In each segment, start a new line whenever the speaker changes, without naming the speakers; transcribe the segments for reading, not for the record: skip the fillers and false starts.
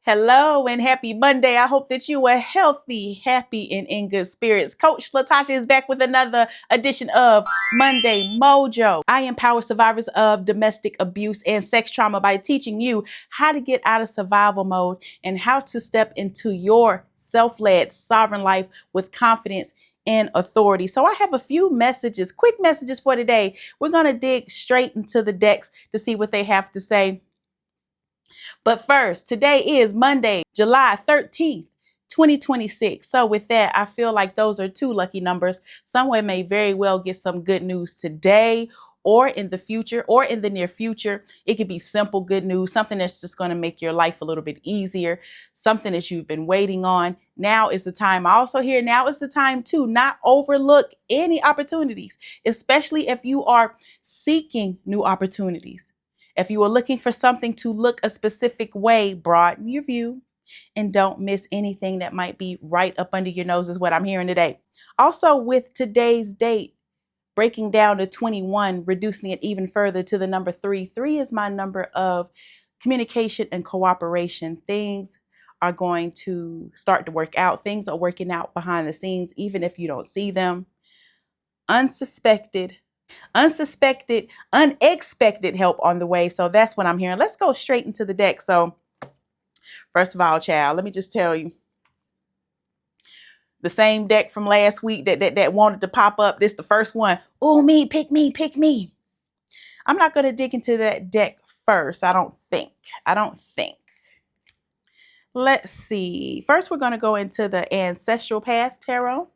Hello and happy Monday. I hope that you are healthy, happy, and in good spirits. Coach Latasha is back with another edition of Monday Mojo. I empower survivors of domestic abuse and sex trauma by teaching you how to get out of survival mode and how to step into your self-led sovereign life with confidence and authority. So I have a few messages, quick messages for today. We're going to dig straight into the decks to see what they have to say. But first, today is Monday, July 13th, 2026. So with that, I feel like those are two lucky numbers. Someone may very well get some good news today or in the future or in the near future. It could be simple good news, something that's just going to make your life a little bit easier, something that you've been waiting on. Now is the time. I also hear now is the time to not overlook any opportunities, especially if you are seeking new opportunities. If you are looking for something to look a specific way, broaden your view and don't miss anything that might be right up under your nose, is what I'm hearing today. Also, with today's date, breaking down to 21, reducing it even further to the number 3. 3 is my number of communication and cooperation. Things are going to start to work out. Things are working out behind the scenes, even if you don't see them. Unsuspected, unexpected help on the way. So that's what I'm hearing. Let's go straight into the deck. So first of all, child, let me just tell you, the same deck from last week that wanted to pop up. This the first one. Oh, me, pick me, pick me. I'm not going to dig into that deck first. I don't think. Let's see. First, we're going to go into the Ancestral Path Tarot.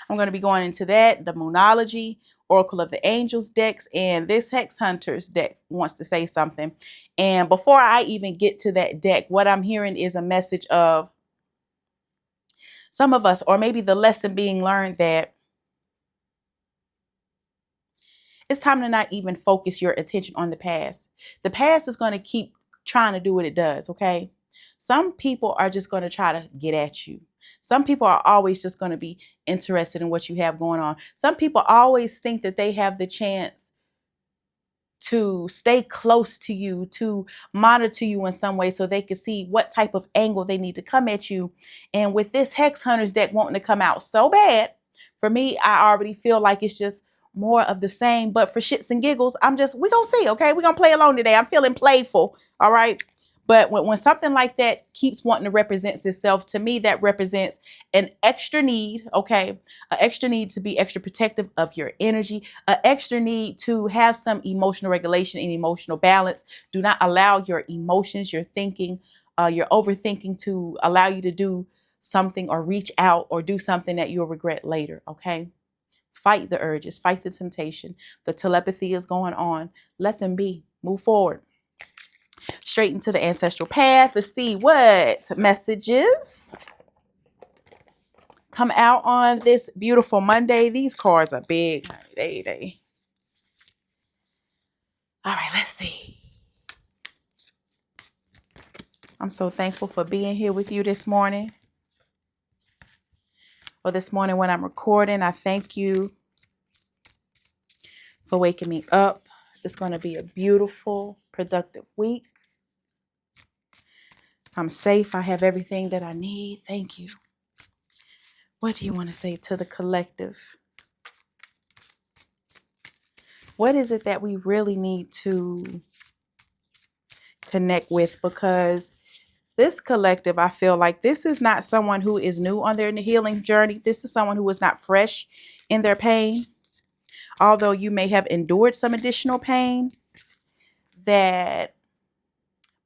I'm going to be going into that, the Moonology, Oracle of the Angels decks, and this Hex Hunters deck wants to say something. And before I even get to that deck, what I'm hearing is a message of some of us, or maybe the lesson being learned, that it's time to not even focus your attention on the past. The past is going to keep trying to do what it does, okay? Some people are just going to try to get at you. Some people are always just going to be interested in what you have going on. Some people always think that they have the chance to stay close to you, to monitor you in some way so they can see what type of angle they need to come at you. And with this Hex Hunters deck wanting to come out so bad, for me, I already feel like it's just more of the same. But for shits and giggles, we're going to see, okay? We're going to play along today. I'm feeling playful, all right? But when something like that keeps wanting to represent itself, to me, that represents an extra need, okay? An extra need to be extra protective of your energy, an extra need to have some emotional regulation and emotional balance. Do not allow your emotions, your thinking, your overthinking to allow you to do something or reach out or do something that you'll regret later, okay? Fight the urges, fight the temptation. The telepathy is going on. Let them be. Move forward. Straight into the ancestral path to see what messages come out on this beautiful Monday. These cards are big. They. All right, let's see. I'm so thankful for being here with you this morning. Or this morning when I'm recording, I thank you for waking me up. It's going to be a beautiful, productive week. I'm safe. I have everything that I need. Thank you. What do you want to say to the collective? What is it that we really need to connect with? Because this collective, I feel like this is not someone who is new on their healing journey. This is someone who is not fresh in their pain. Although you may have endured some additional pain that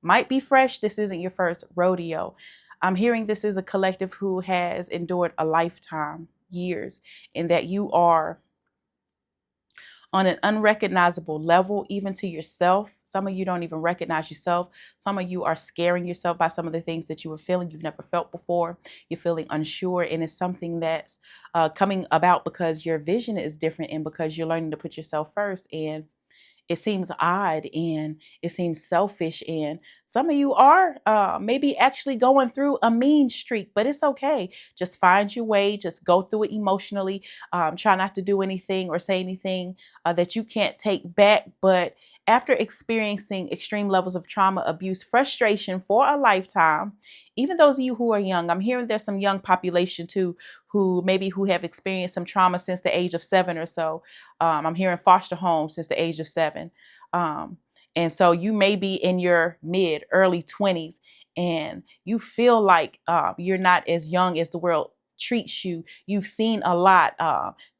might be fresh, this isn't your first rodeo. I'm hearing this is a collective who has endured a lifetime, years, and that you are on an unrecognizable level, even to yourself. Some of you don't even recognize yourself. Some of you are scaring yourself by some of the things that you were feeling you've never felt before. You're feeling unsure, and it's something that's coming about because your vision is different and because you're learning to put yourself first. And it seems odd and it seems selfish, and some of you are maybe actually going through a mean streak, but it's okay. Just find your way, just go through it emotionally. Try not to do anything or say anything that you can't take back, but After experiencing extreme levels of trauma, abuse, frustration for a lifetime, even those of you who are young, I'm hearing there's some young population too who have experienced some trauma since the age of 7 or so. I'm hearing foster homes since the age of 7. Um, and so you may be in your early 20s, and you feel like you're not as young as the world treats you. You've seen a lot.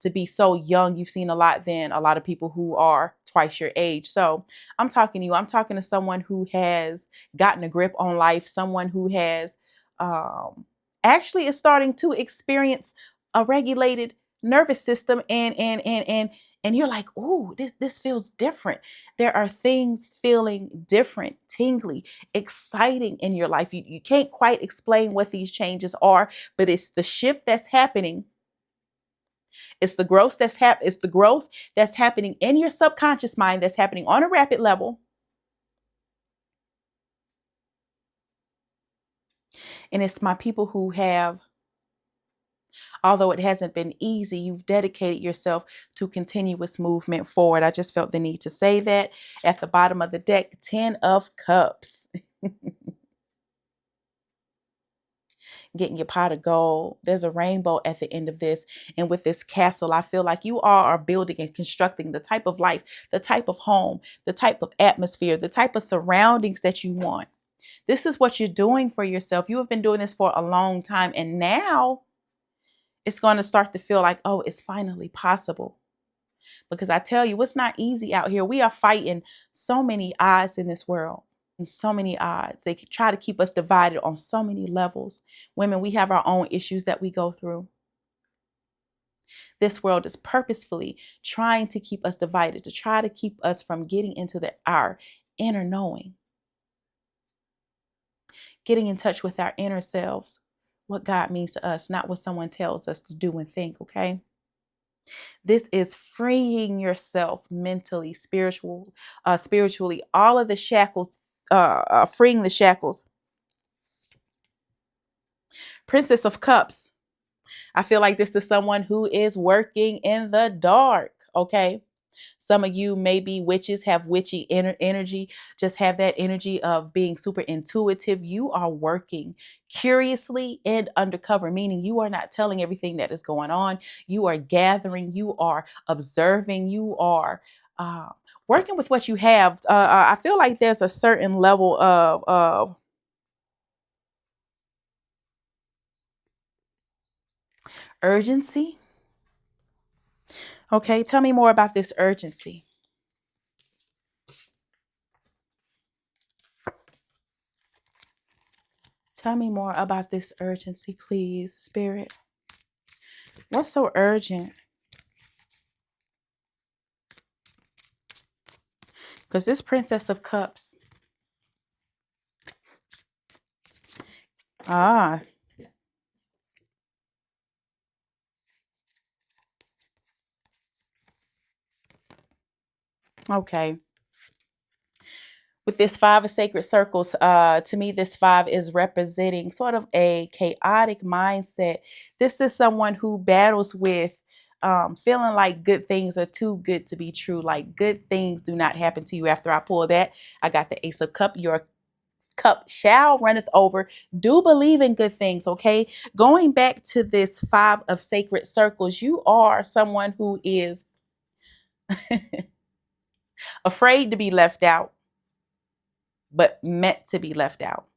To be so young, you've seen a lot than a lot of people who are twice your age. So I'm talking to you. I'm talking to someone who has gotten a grip on life, someone who has actually is starting to experience a regulated nervous system, and you're like, "Ooh, this feels different." There are things feeling different, tingly, exciting in your life. You can't quite explain what these changes are, but it's the shift that's happening. It's the growth that's happening in your subconscious mind, that's happening on a rapid level. And it's my people who have, although it hasn't been easy, you've dedicated yourself to continuous movement forward. I just felt the need to say that. At the bottom of the deck, 10 of Cups. Getting your pot of gold. There's a rainbow at the end of this. And with this castle, I feel like you all are building and constructing the type of life, the type of home, the type of atmosphere, the type of surroundings that you want. This is what you're doing for yourself. You have been doing this for a long time. And now it's going to start to feel like, oh, it's finally possible. Because I tell you, it's not easy out here. We are fighting so many odds in this world. And so many odds. They try to keep us divided on so many levels. Women, we have our own issues that we go through. This world is purposefully trying to keep us divided, to try to keep us from getting into our inner knowing, getting in touch with our inner selves, what God means to us, not what someone tells us to do and think, okay? This is freeing yourself mentally, spiritually, all of the shackles, freeing the shackles. Princess of Cups. I feel like this is someone who is working in the dark, okay? Some of you may be witches, have witchy energy, just have that energy of being super intuitive. You are working curiously and undercover, meaning you are not telling everything that is going on. You are gathering, you are observing, you are working with what you have. I feel like there's a certain level of urgency. Okay, tell me more about this urgency. Tell me more about this urgency, please, Spirit. What's so urgent? Because this Princess of Cups. Ah, okay. With this Five of Sacred Circles, to me, this five is representing sort of a chaotic mindset. This is someone who battles with feeling like good things are too good to be true. Like good things do not happen to you. After I pull that, I got the Ace of Cups. Your cup shall runneth over. Do believe in good things, okay? Going back to this Five of Sacred Circles, you are someone who is afraid to be left out, but meant to be left out.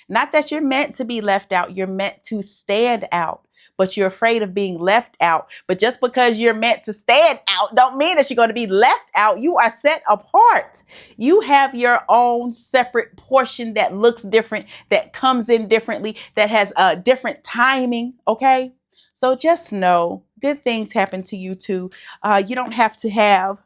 Not that you're meant to be left out, you're meant to stand out, but you're afraid of being left out. But just because you're meant to stand out don't mean that you're going to be left out. You are set apart. You have your own separate portion that looks different, that comes in differently, that has a different timing, okay? So just know good things happen to you too. You don't have to have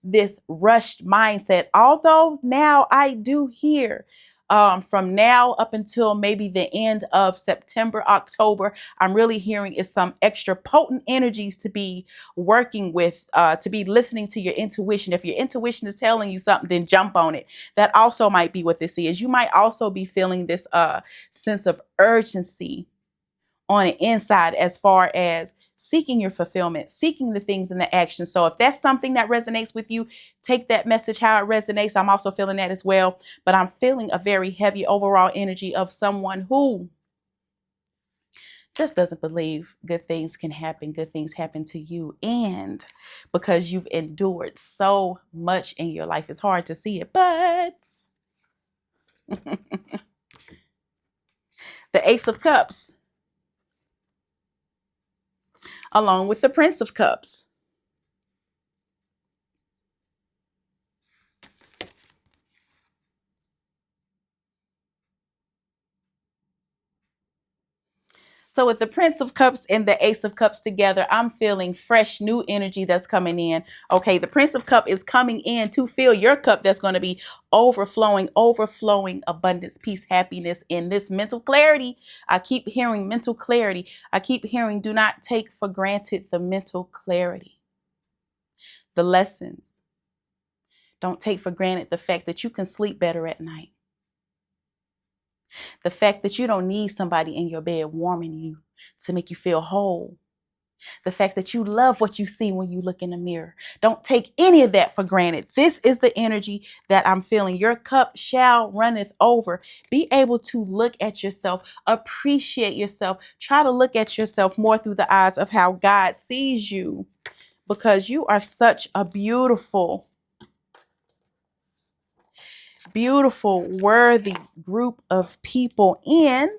this rushed mindset. Although now I do hear from now up until maybe the end of September, October, I'm really hearing is some extra potent energies to be working with, to be listening to your intuition. If your intuition is telling you something, then jump on it. That also might be what this is. You might also be feeling this sense of urgency on the inside as far as seeking your fulfillment, seeking the things and the action. So if that's something that resonates with you, take that message how it resonates. I'm also feeling that as well, but I'm feeling a very heavy overall energy of someone who just doesn't believe good things can happen, good things happen to you. And because you've endured so much in your life, it's hard to see it. But the Ace of Cups, along with the Prince of Cups. So with the Prince of Cups and the Ace of Cups together, I'm feeling fresh, new energy that's coming in. Okay, the Prince of Cups is coming in to fill your cup that's going to be overflowing abundance, peace, happiness, and this mental clarity. I keep hearing mental clarity. I keep hearing do not take for granted the mental clarity, the lessons. Don't take for granted the fact that you can sleep better at night. The fact that you don't need somebody in your bed warming you to make you feel whole. The fact that you love what you see when you look in the mirror. Don't take any of that for granted. This is the energy that I'm feeling. Your cup shall runneth over. Be able to look at yourself, appreciate yourself, try to look at yourself more through the eyes of how God sees you, because you are such a beautiful, worthy group of people. And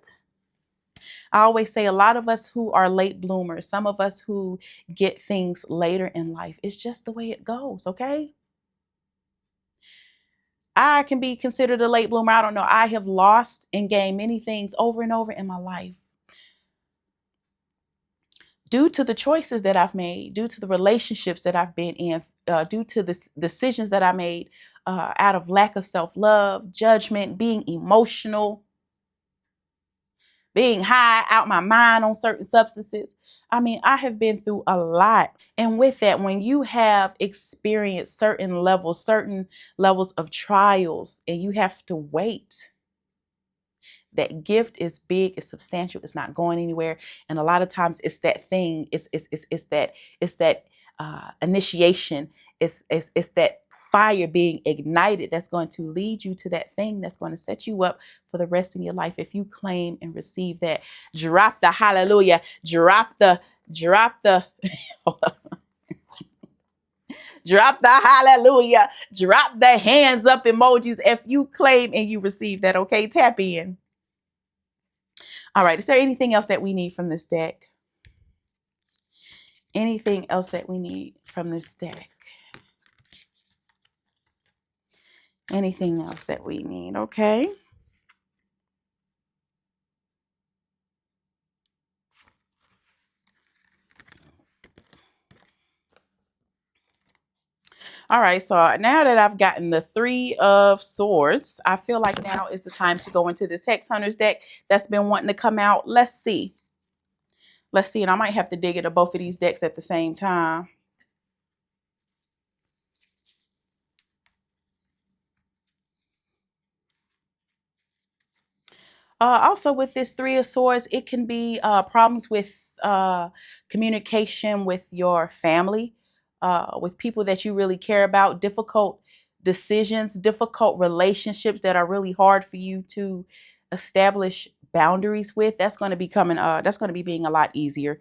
I always say a lot of us who are late bloomers, some of us who get things later in life, it's just the way it goes, okay? I can be considered a late bloomer. I don't know. I have lost and gained many things over and over in my life due to the choices that I've made, due to the relationships that I've been in, due to the decisions that I made out of lack of self-love, judgment, being emotional, being high out my mind on certain substances. I mean, I have been through a lot. And with that, when you have experienced certain levels of trials, and you have to wait, that gift is big, it's substantial, it's not going anywhere. And a lot of times it's that thing, it's that initiation, it's that fire being ignited that's going to lead you to that thing that's going to set you up for the rest of your life. If you claim and receive that, drop the hallelujah, drop the drop the hallelujah, drop the hands up emojis if you claim and you receive that. Okay, tap in. All right, is there anything else that we need from this deck? Anything else that we need from this deck? Anything else that we need? Okay. All right, so now that I've gotten the Three of Swords, I feel like now is the time to go into this Hex Hunters deck that's been wanting to come out. Let's see. Let's see, and I might have to dig into both of these decks at the same time. Also, with this Three of Swords, it can be problems with communication with your family, with people that you really care about, difficult decisions, difficult relationships that are really hard for you to establish boundaries with. That's going to be coming. That's going to be being a lot easier.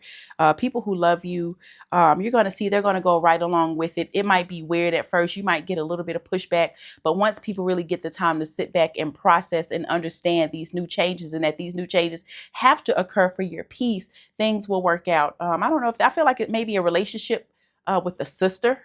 People who love you, you're going to see they're going to go right along with it. It might be weird at first. You might get a little bit of pushback, but once people really get the time to sit back and process and understand these new changes, and that these new changes have to occur for your peace, things will work out. I don't know if I feel like it may be a relationship with a sister,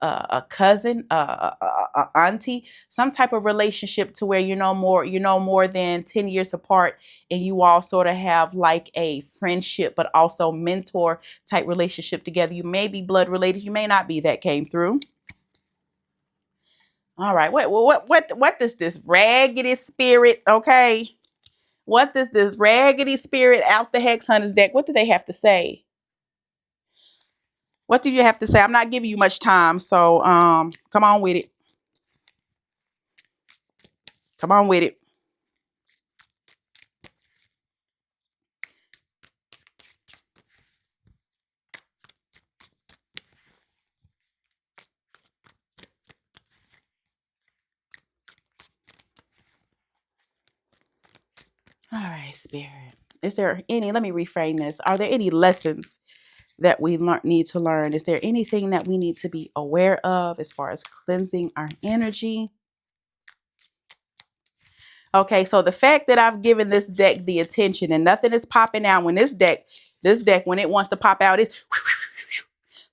a cousin, a auntie, some type of relationship to where more than 10 years apart, and you all sort of have like a friendship, but also mentor type relationship together. You may be blood related, you may not be. That came through. All right, what does this raggedy spirit, okay? What does this raggedy spirit out the Hex Hunters deck, what do they have to say? What do you have to say? I'm not giving you much time, so come on with it. Come on with it. right, Spirit. Is there any, let me reframe this. Are there any lessons that we need to learn? Is there anything that we need to be aware of as far as cleansing our energy? Okay, so the fact that I've given this deck the attention and nothing is popping out when this deck, when it wants to pop out, is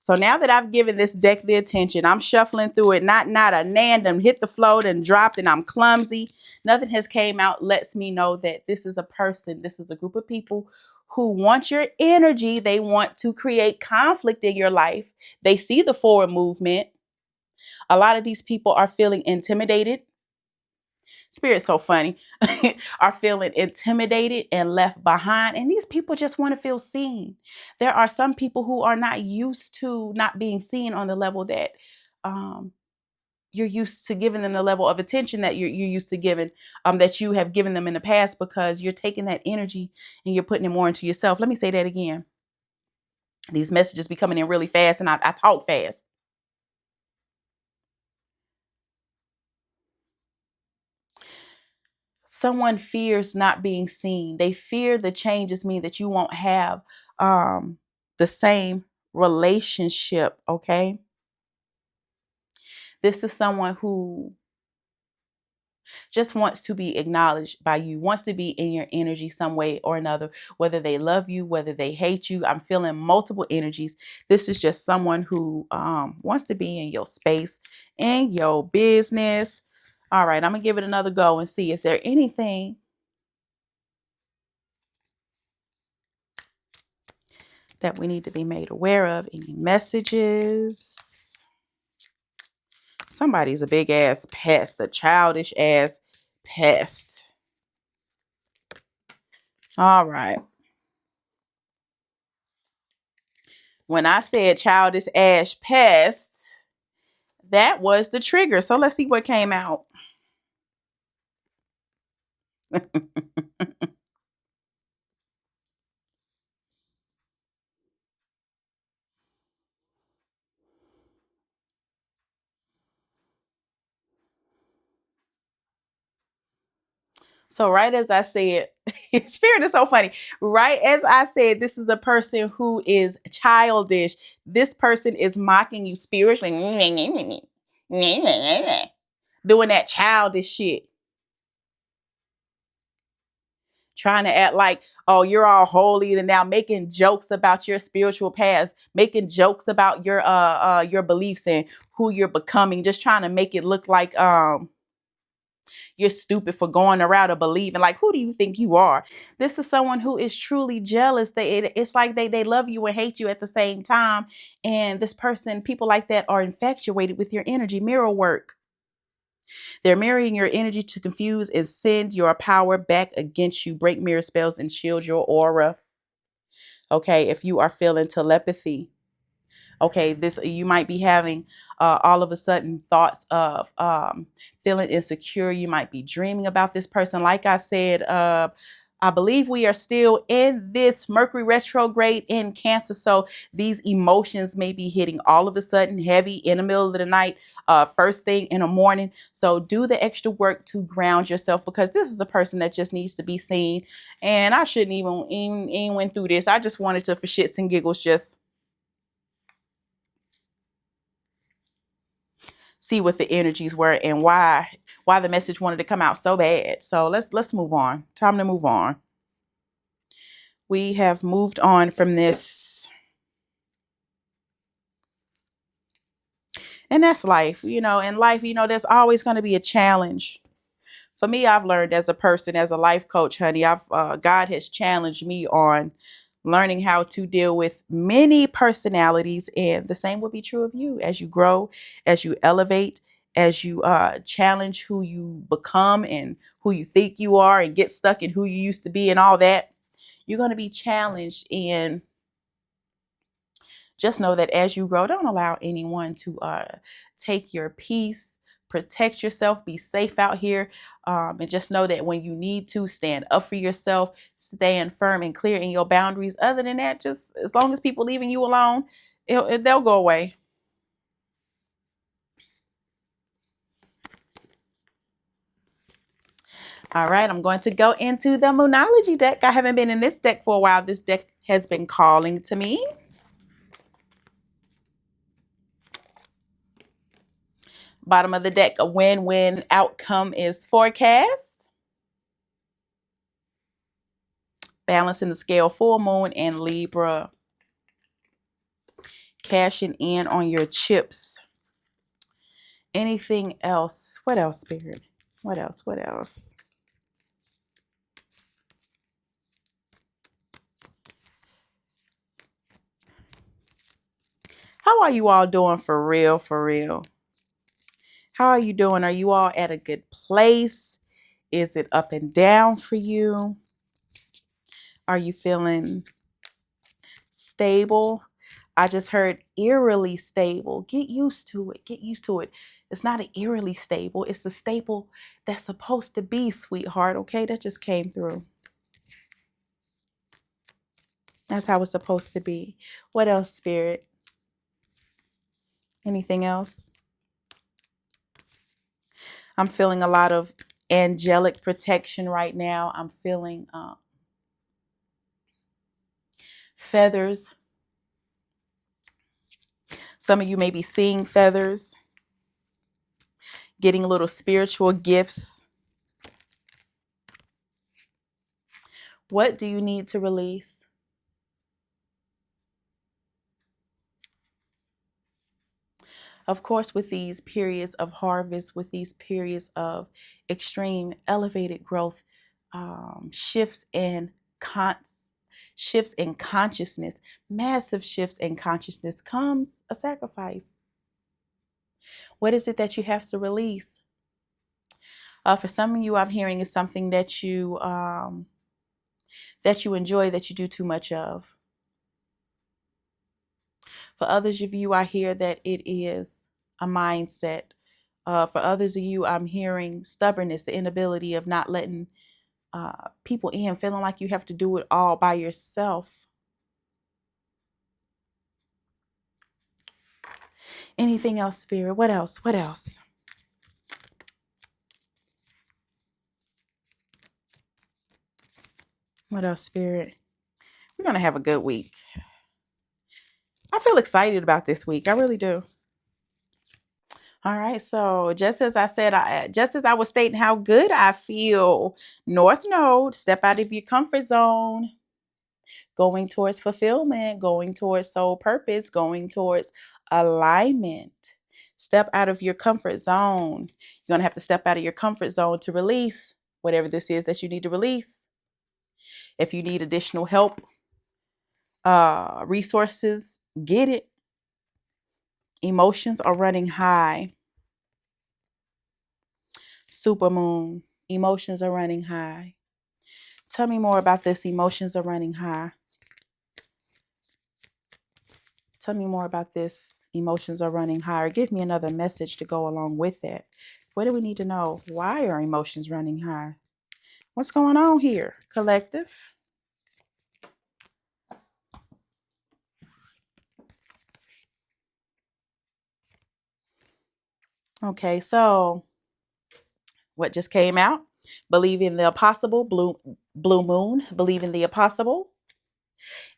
so now that I've given this deck the attention, I'm shuffling through it, not a random hit the float and dropped and I'm clumsy. Nothing has came out, lets me know that this is a person, this is a group of people who want your energy. They want to create conflict in your life. They see the forward movement. A lot of these people are feeling intimidated. Spirit's so funny. Are feeling intimidated and left behind. And these people just want to feel seen. There are some people who are not used to not being seen on the level that you're used to giving them, the level of attention that you're used to giving, that you have given them in the past, because you're taking that energy and you're putting it more into yourself. Let me say that again. These messages be coming in really fast and I talk fast. Someone fears not being seen. They fear the changes mean that you won't have the same relationship. Okay. This is someone who just wants to be acknowledged by you, wants to be in your energy some way or another, whether they love you, whether they hate you. I'm feeling multiple energies. This is just someone who wants to be in your space, in your business. All right, I'm going to give it another go and see, is there anything that we need to be made aware of? Any messages? Somebody's a big ass pest, a childish ass pest. All right. When I said childish ass pest, that was the trigger. So let's see what came out. So right as I said, Spirit is so funny. Right as I said, this is a person who is childish. This person is mocking you spiritually. Doing that childish shit. Trying to act like, oh, you're all holy, and now making jokes about your spiritual path, making jokes about your beliefs and who you're becoming, just trying to make it look like you're stupid for going around or believing. Like, who do you think you are? This is someone who is truly jealous. It's like they love you and hate you at the same time. And this person, people like that, are infatuated with your energy. Mirror work. They're mirroring your energy to confuse and send your power back against you. Break mirror spells and shield your aura. Okay, if you are feeling telepathy. Okay, this, you might be having all of a sudden thoughts of feeling insecure. You might be dreaming about this person. Like I said, I believe we are still in this Mercury retrograde in Cancer. So these emotions may be hitting all of a sudden heavy in the middle of the night, first thing in the morning. So do the extra work to ground yourself, because this is a person that just needs to be seen. And I shouldn't even went through this. I just wanted to, for shits and giggles, just see what the energies were and why the message wanted to come out so bad. So let's move on. Time to move on. We have moved on from this. And that's life. In life, there's always going to be a challenge. For me, I've learned as a person, as a life coach, honey, God has challenged me on learning how to deal with many personalities. And the same will be true of you as you grow, as you elevate, as you challenge who you become and who you think you are, and get stuck in who you used to be and all that. You're going to be challenged. And just know that as you grow, don't allow anyone to take your peace. Protect yourself, be safe out here, and just know that when you need to, stand up for yourself, stand firm and clear in your boundaries. Other than that, just as long as people leaving you alone, they'll go away. All right, I'm going to go into the Moonology deck. I haven't been in this deck for a while. This deck has been calling to me. Bottom of the deck, a win-win outcome is forecast. Balance in the scale, full moon and Libra. Cashing in on your chips. Anything else? What else, Spirit? What else? What else? How are you all doing for real? For real? How are you doing? Are you all at a good place? Is it up and down for you? Are you feeling stable? I just heard eerily stable. Get used to it. Get used to it. It's not an eerily stable. It's the stable that's supposed to be, sweetheart. Okay, that just came through. That's how it's supposed to be. What else, Spirit? Anything else? I'm feeling a lot of angelic protection right now. I'm feeling feathers. Some of you may be seeing feathers, getting little spiritual gifts. What do you need to release? Of course, with these periods of harvest, with these periods of extreme elevated growth, shifts in consciousness, massive shifts in consciousness, comes a sacrifice. What is it that you have to release? For some of you, I'm hearing is something that you enjoy, that you do too much of. For others of you, I hear that it is a mindset. For others of you, I'm hearing stubbornness, the inability of not letting people in, feeling like you have to do it all by yourself. Anything else, Spirit? What else? What else? What else, Spirit? We're going to have a good week. I feel excited about this week. I really do. All right. So just as I said, just as I was stating how good I feel, North Node, step out of your comfort zone, going towards fulfillment, going towards soul purpose, going towards alignment. Step out of your comfort zone. You're going to have to step out of your comfort zone to release whatever this is that you need to release. If you need additional help, resources, get it. Emotions are running high. Supermoon, emotions are running high. Tell me more about this. Emotions are running high. Tell me more about this. Emotions are running high. Or give me another message to go along with it. What do we need to know? Why are emotions running high? What's going on here, collective? Okay, so what just came out? Believe in the impossible, blue moon, believe in the impossible,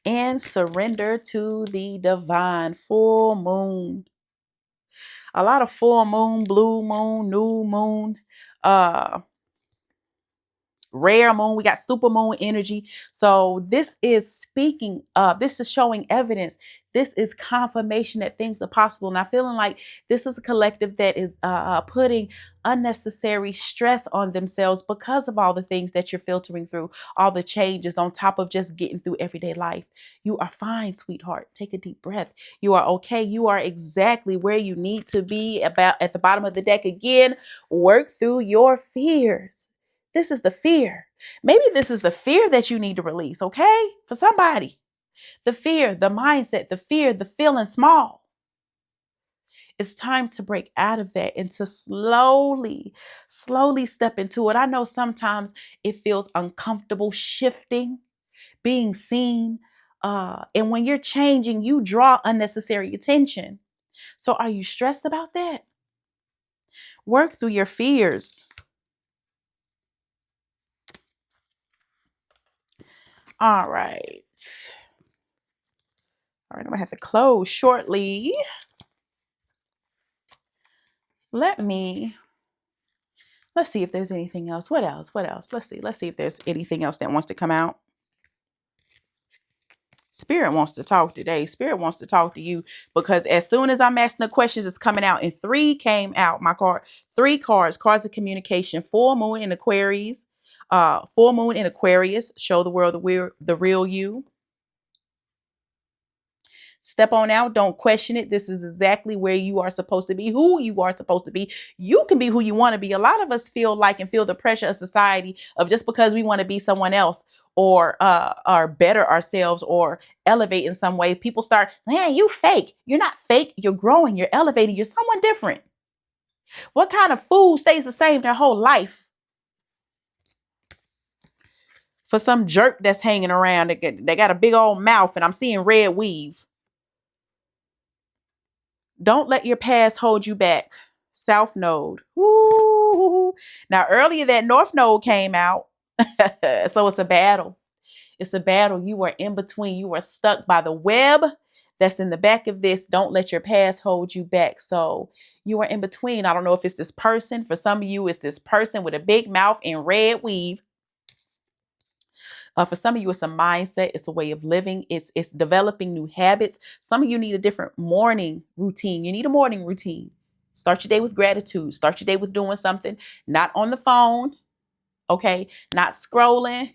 and surrender to the divine, full moon. A lot of full moon, blue moon, new moon, rare moon. We got super moon energy. So this is speaking of, this is showing evidence. This is confirmation that things are possible. And I'm feeling like this is a collective that is putting unnecessary stress on themselves because of all the things that you're filtering through, all the changes on top of just getting through everyday life. You are fine, sweetheart. Take a deep breath. You are okay. You are exactly where you need to be. About at the bottom of the deck again. Work through your fears. This is the fear. Maybe this is the fear that you need to release, okay? For somebody. The fear, the mindset, the fear, the feeling small. It's time to break out of that and to slowly step into it. I know sometimes it feels uncomfortable shifting, being seen. And when you're changing, you draw unnecessary attention. So are you stressed about that? Work through your fears. All right. All right, I'm gonna have to close shortly. Let's see if there's anything else. What else? Let's see if there's anything else that wants to come out. Spirit wants to talk today. Spirit wants to talk to you, because as soon as I'm asking the questions, it's coming out. And 3 came out. My card, 3 cards of communication. Full moon in Aquarius. Full moon in Aquarius. Show the world the real you. Step on out. Don't question it. This is exactly where you are supposed to be, who you are supposed to be. You can be who you want to be. A lot of us feel the pressure of society of just because we want to be someone else or better ourselves or elevate in some way. People start, man, you fake. You're not fake. You're growing. You're elevating. You're someone different. What kind of fool stays the same their whole life? For some jerk that's hanging around, they got a big old mouth and I'm seeing red weave. Don't let your past hold you back. South Node. Ooh. Now, earlier that North Node came out. So it's a battle. It's a battle. You are in between. You are stuck by the web that's in the back of this. Don't let your past hold you back. So you are in between. I don't know if it's this person. For some of you, it's this person with a big mouth and red weave. For some of you, it's a mindset. It's a way of living. It's developing new habits. Some of you need a different morning routine. You need a morning routine. Start your day with gratitude. Start your day with doing something, not on the phone, okay? Not scrolling,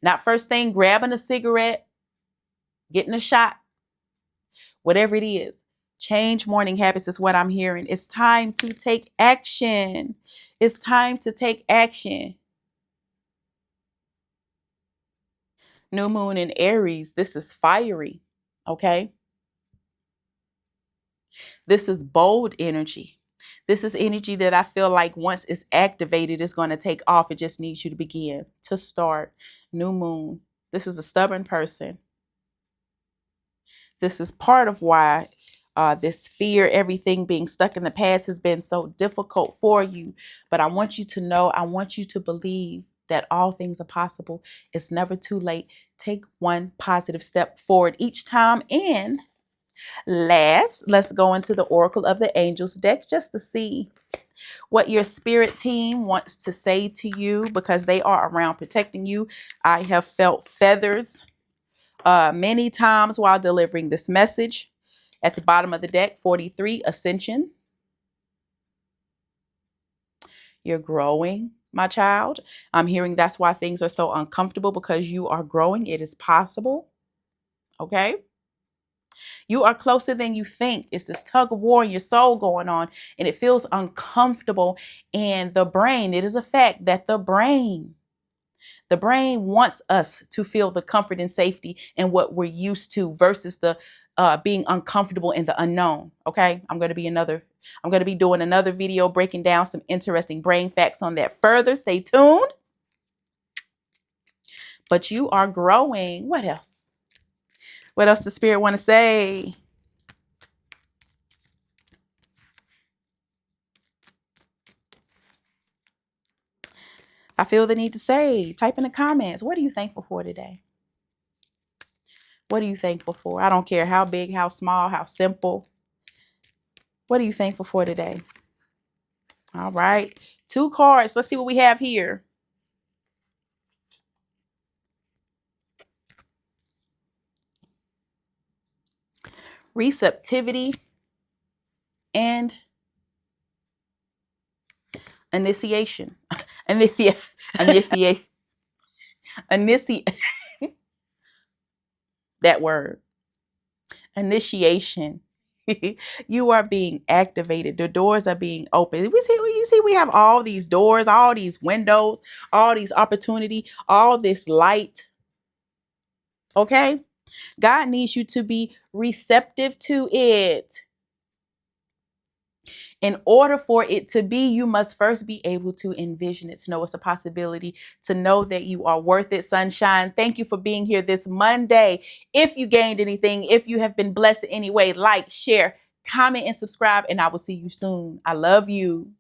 not first thing grabbing a cigarette, getting a shot, whatever it is. Change morning habits is what I'm hearing. It's time to take action. It's time to take action. New moon in Aries. This is fiery, okay? This is bold energy. This is energy that I feel like once it's activated, it's going to take off. It just needs you to begin, to start. New moon. This is a stubborn person. This is part of why this fear, everything being stuck in the past has been so difficult for you. But I want you to know, I want you to believe that all things are possible. It's never too late. Take one positive step forward each time. And last, let's go into the Oracle of the Angels deck just to see what your spirit team wants to say to you, because they are around protecting you. I have felt feathers many times while delivering this message. At the bottom of the deck, 43, Ascension. You're growing, my child. I'm hearing that's why things are so uncomfortable, because you are growing. It is possible. Okay? You are closer than you think. It's this tug of war in your soul going on, and it feels uncomfortable. And the brain, it is a fact that the brain wants us to feel the comfort and safety and what we're used to versus the being uncomfortable in the unknown. Okay, I'm going to be doing another video breaking down some interesting brain facts on that further. Stay tuned. But you are growing. What else? What else does Spirit want to say? I feel the need to say, type in the comments. What are you thankful for today? What are you thankful for? I don't care how big, how small, how simple. What are you thankful for today? All right. 2 cards. Let's see what we have here. Receptivity and initiation. Initiate. That word. Initiation. You are being activated. The doors are being opened. We have all these doors, all these windows, all these opportunity, all this light. Okay? God needs you to be receptive to it. In order for it to be, you must first be able to envision it, to know it's a possibility, to know that you are worth it, sunshine. Thank you for being here this Monday. If you gained anything, if you have been blessed in any way, like, share, comment, and subscribe, and I will see you soon. I love you.